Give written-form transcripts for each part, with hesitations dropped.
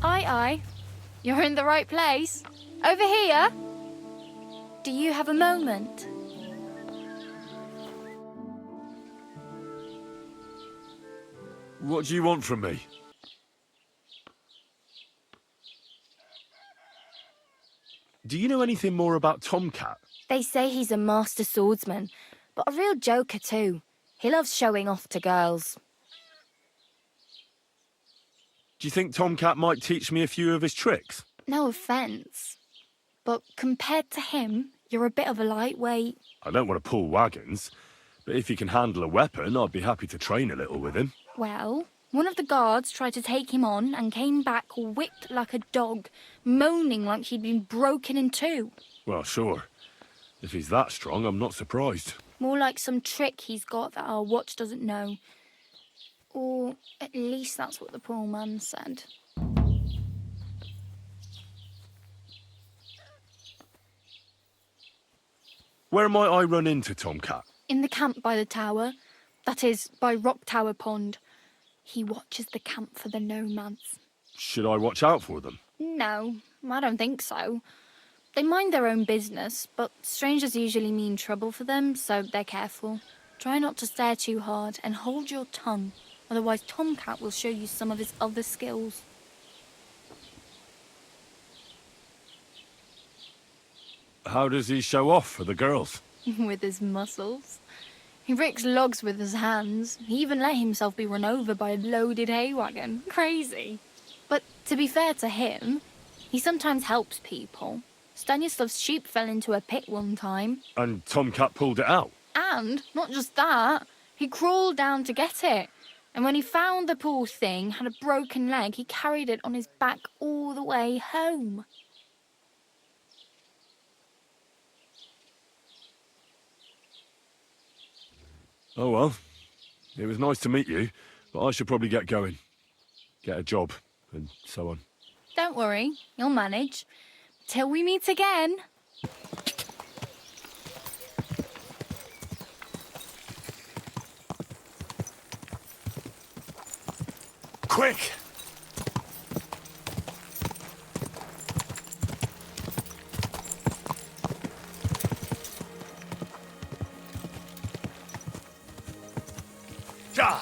Aye. You're in the right place. Over here. Do you have a moment? What do you want from me? Do you know anything more about Tomcat? They say he's a master swordsman, but a real joker too. He loves showing off to girls. Do you think Tomcat might teach me a few of his tricks? No offence, but compared to him, you're a bit of a lightweight. I don't want to pull wagons, but if he can handle a weapon, I'd be happy to train a little with him. Well, one of the guards tried to take him on and came back whipped like a dog, moaning like he'd been broken in two. Well, sure. If he's that strong, I'm not surprised. More like some trick he's got that our watch doesn't know. Or at least that's what the poor man said. Where might I run into Tomcat? In the camp by the tower. That is, by Rock Tower Pond. He watches the camp for the nomads. Should I watch out for them? No, I don't think so. They mind their own business, but strangers usually mean trouble for them, so they're careful. Try not to stare too hard and hold your tongue, otherwise Tomcat will show you some of his other skills. How does he show off for the girls? With his muscles. He ricks logs with his hands. He even let himself be run over by a loaded hay wagon. Crazy. But to be fair to him, he sometimes helps people. Stanislav's sheep fell into a pit one time. And Tomcat pulled it out? And, not just that, he crawled down to get it. And when he found the poor thing had a broken leg, he carried it on his back all the way home. Oh well, it was nice to meet you, but I should probably get going. Get a job, and so on. Don't worry, you'll manage. Till we meet again. Quick! Ja!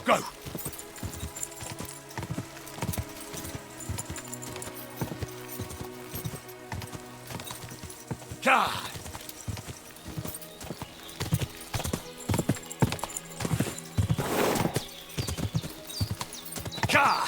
Go! Ja! Ja!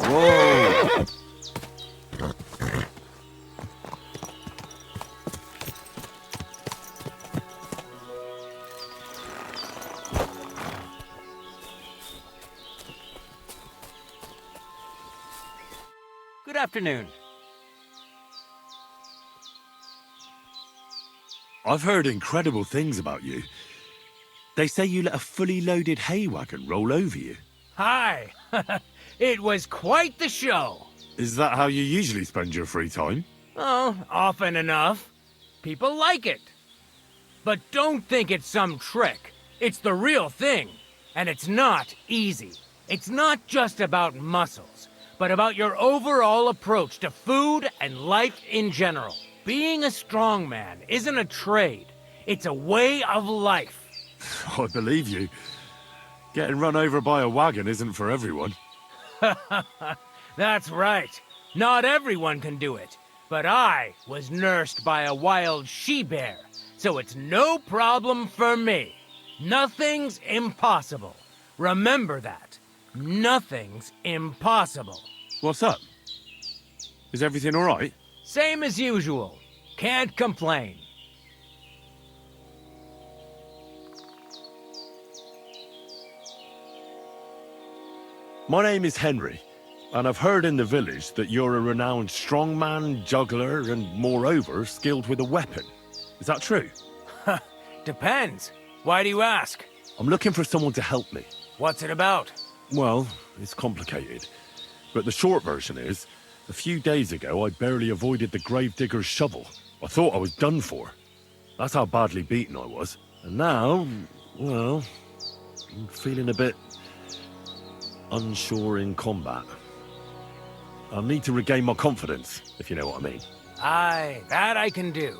Whoa! Good afternoon. I've heard incredible things about you. They say you let a fully loaded hay wagon roll over you. Hi. It was quite the show. Is that how you usually spend your free time? Oh, often enough. People like it. But don't think it's some trick. It's the real thing. And it's not easy. It's not just about muscles, but about your overall approach to food and life in general. Being a strongman isn't a trade. It's a way of life. I believe you. Getting run over by a wagon isn't for everyone. That's right. Not everyone can do it. But I was nursed by a wild she-bear, so it's no problem for me. Nothing's impossible. Remember that. Nothing's impossible. What's up? Is everything all right? Same as usual. Can't complain. My name is Henry, and I've heard in the village that you're a renowned strongman, juggler, and moreover, skilled with a weapon. Is that true? Depends. Why do you ask? I'm looking for someone to help me. What's it about? Well, it's complicated. But the short version is, a few days ago I barely avoided the gravedigger's shovel. I thought I was done for. That's how badly beaten I was. And now, well, I'm feeling a bit unsure in combat. I'll need to regain my confidence, if you know what I mean. Aye, that I can do.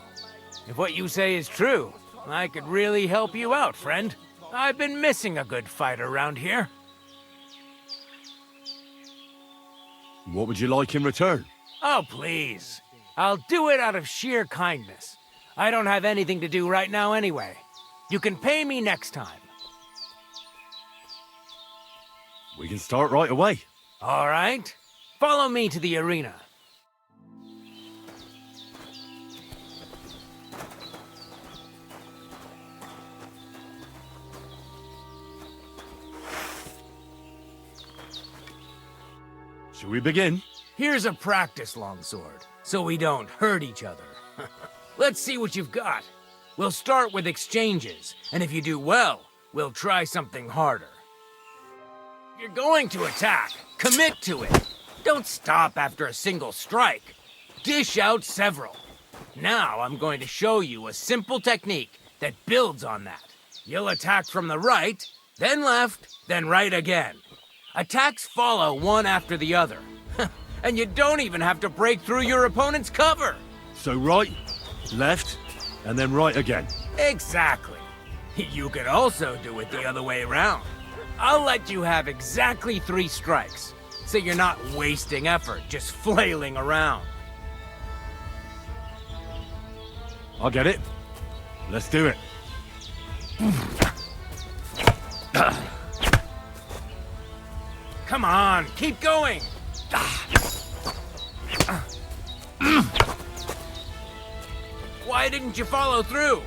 If what you say is true, I could really help you out, friend. I've been missing a good fight around here. What would you like in return? Oh, please. I'll do it out of sheer kindness. I don't have anything to do right now anyway. You can pay me next time. We can start right away. All right. Follow me to the arena. Shall we begin? Here's a practice longsword, so we don't hurt each other. Let's see what you've got. We'll start with exchanges, and if you do well, we'll try something harder. If you're going to attack, commit to it. Don't stop after a single strike. Dish out several. Now I'm going to show you a simple technique that builds on that. You'll attack from the right, then left, then right again. Attacks follow one after the other. And you don't even have to break through your opponent's cover. So right, left, and then right again. Exactly. You could also do it the other way around. I'll let you have exactly 3 strikes, so you're not wasting effort just flailing around. I'll get it. Let's do it. Come on, keep going. Why didn't you follow through?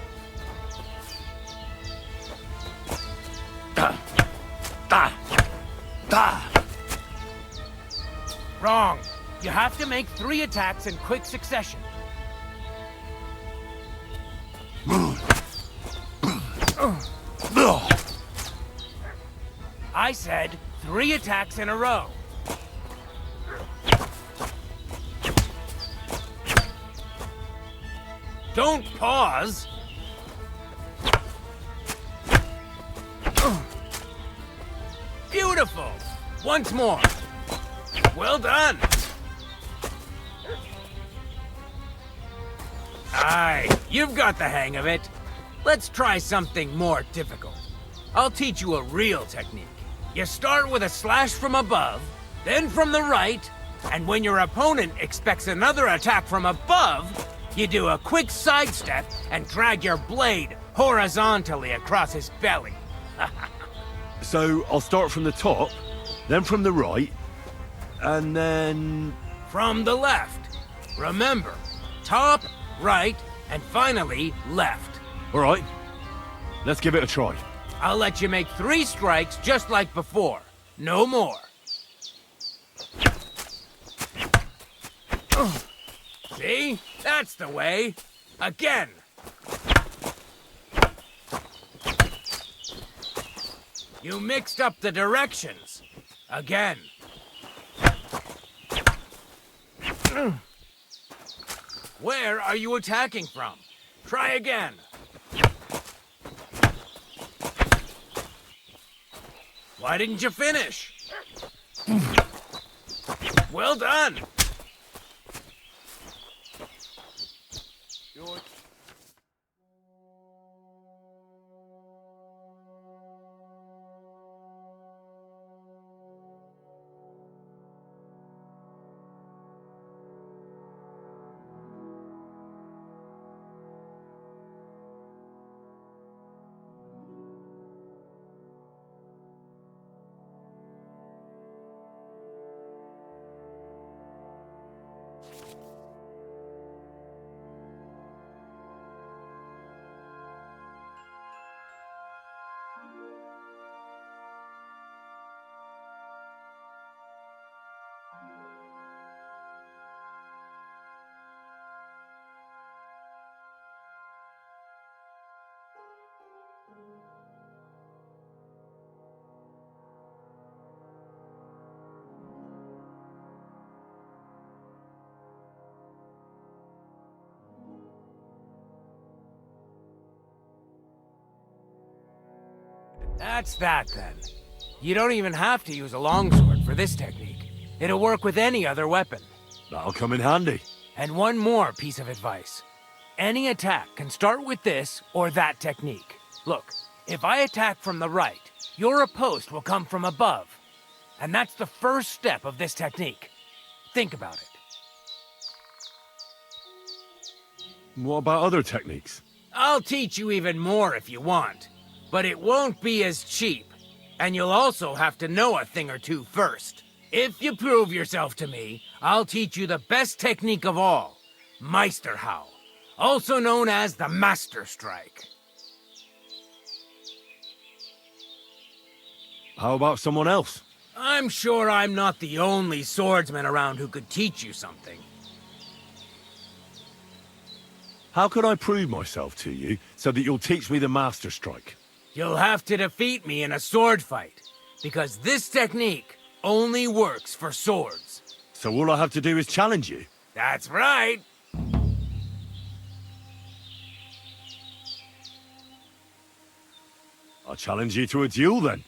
Wrong. You have to make 3 attacks in quick succession. I said 3 attacks in a row. Don't pause. Beautiful. Once more. Well done. Aye, you've got the hang of it. Let's try something more difficult. I'll teach you a real technique. You start with a slash from above, then from the right, and when your opponent expects another attack from above, you do a quick sidestep and drag your blade horizontally across his belly. So I'll start from the top, then from the right, and then... From the left. Remember, top, right, and finally left. All right, let's give it a try. I'll let you make 3 strikes just like before. No more. See? That's the way. Again. You mixed up the directions. Again. Where are you attacking from? Try again. Why didn't you finish? Well done. That's that, then. You don't even have to use a longsword for this technique. It'll work with any other weapon. That'll come in handy. And one more piece of advice. Any attack can start with this or that technique. Look, if I attack from the right, your riposte will come from above. And that's the first step of this technique. Think about it. What about other techniques? I'll teach you even more if you want. But it won't be as cheap. And you'll also have to know a thing or two first. If you prove yourself to me, I'll teach you the best technique of all. Meisterhau, also known as the Master Strike. How about someone else? I'm sure I'm not the only swordsman around who could teach you something. How can I prove myself to you so that you'll teach me the Master Strike? You'll have to defeat me in a sword fight, because this technique only works for swords. So all I have to do is challenge you? That's right. I'll challenge you to a duel then.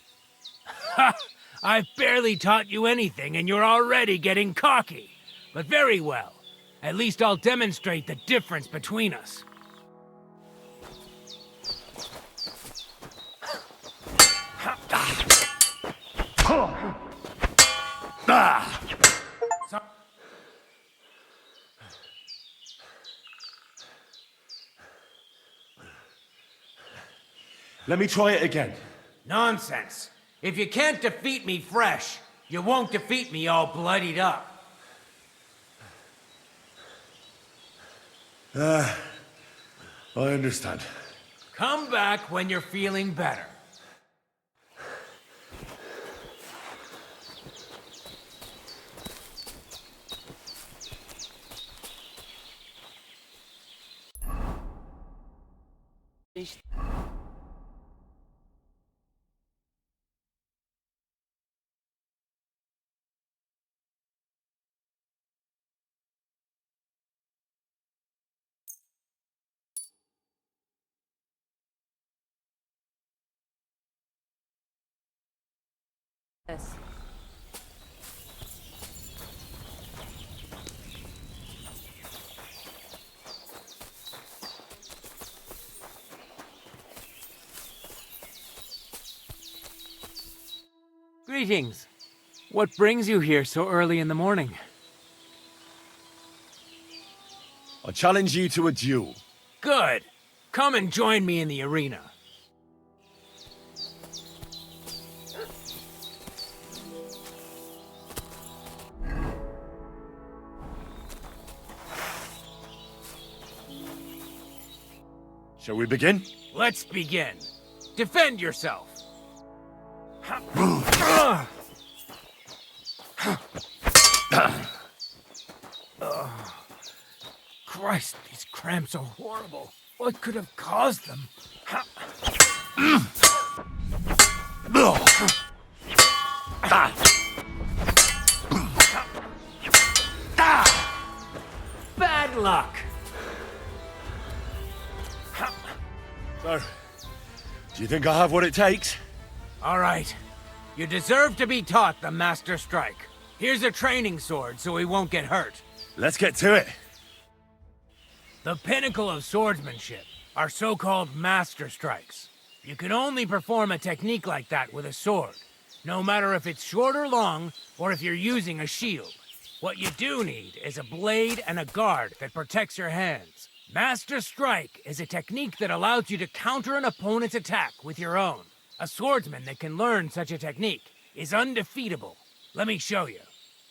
Ha! I've barely taught you anything and you're already getting cocky. But very well. At least I'll demonstrate the difference between us. Let me try it again. Nonsense. If you can't defeat me fresh, you won't defeat me all bloodied up. I understand. Come back when you're feeling better. This. Greetings. What brings you here so early in the morning? I challenge you to a duel. Good. Come and join me in the arena. Shall we begin? Let's begin. Defend yourself. Christ, these cramps are horrible. What could have caused them? Bad luck. So, do you think I have what it takes? All right. You deserve to be taught the Master Strike. Here's a training sword so he won't get hurt. Let's get to it. The pinnacle of swordsmanship are so-called Master Strikes. You can only perform a technique like that with a sword, no matter if it's short or long, or if you're using a shield. What you do need is a blade and a guard that protects your hands. Master Strike is a technique that allows you to counter an opponent's attack with your own. A swordsman that can learn such a technique is undefeatable. Let me show you.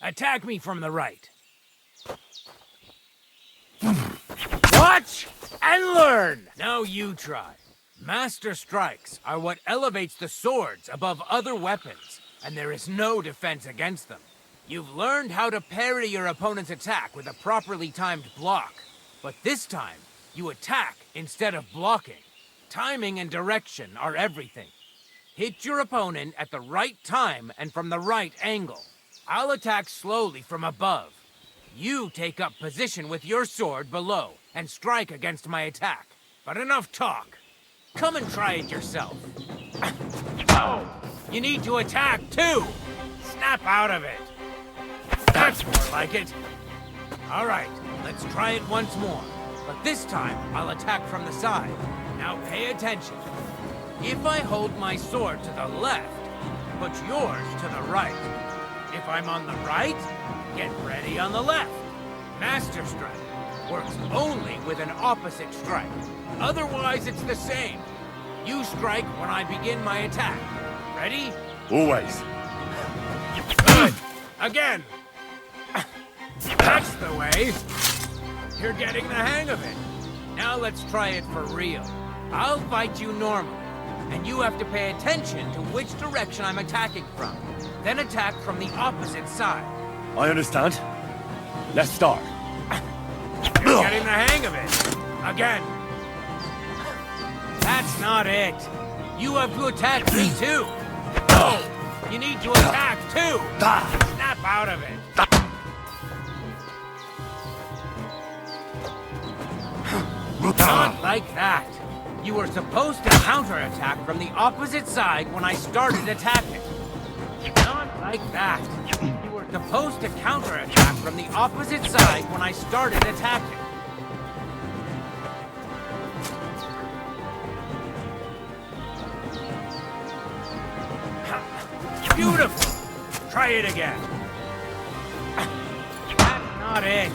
Attack me from the right. Watch and learn! Now you try. Master Strikes are what elevates the swords above other weapons, and there is no defense against them. You've learned how to parry your opponent's attack with a properly timed block. But this time, you attack instead of blocking. Timing and direction are everything. Hit your opponent at the right time and from the right angle. I'll attack slowly from above. You take up position with your sword below and strike against my attack. But enough talk. Come and try it yourself. Oh, you need to attack too. Snap out of it. That's more like it. All right, let's try it once more. But this time, I'll attack from the side. Now pay attention. If I hold my sword to the left, put yours to the right. If I'm on the right, get ready on the left. Master Strike works only with an opposite strike. Otherwise, it's the same. You strike when I begin my attack. Ready? Always. Good. Again. That's the way. You're getting the hang of it. Now let's try it for real. I'll fight you normally, and you have to pay attention to which direction I'm attacking from. Then attack from the opposite side. I understand. Let's start. You're getting the hang of it. Again. That's not it. You have to attack me too. Oh, you need to attack too. Snap out of it. Not like that. You were supposed to counterattack from the opposite side when I started attacking. Not like that. You were supposed to counterattack from the opposite side when I started attacking. Beautiful! Try it again. That's not it.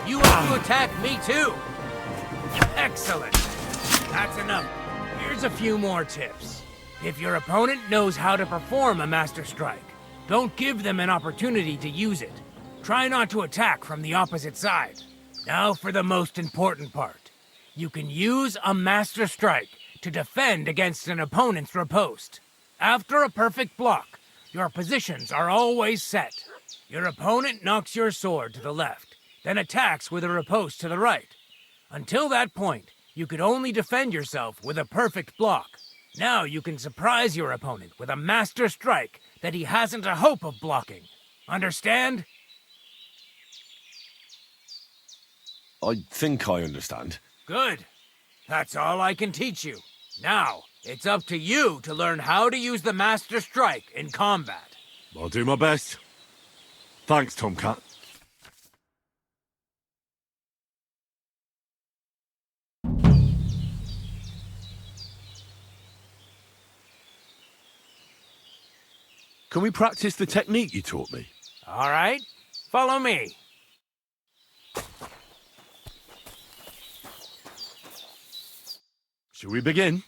You have to attack me too. Excellent. That's enough. Here's a few more tips. If your opponent knows how to perform a Master Strike, don't give them an opportunity to use it. Try not to attack from the opposite side. Now for the most important part. You can use a Master Strike to defend against an opponent's riposte. After a perfect block, your positions are always set. Your opponent knocks your sword to the left, then attacks with a riposte to the right. Until that point, you could only defend yourself with a perfect block. Now you can surprise your opponent with a Master Strike that he hasn't a hope of blocking. Understand? I think I understand. Good. That's all I can teach you. Now, it's up to you to learn how to use the Master Strike in combat. I'll do my best. Thanks, Tomcat. Can we practice the technique you taught me? All right, follow me. Shall we begin?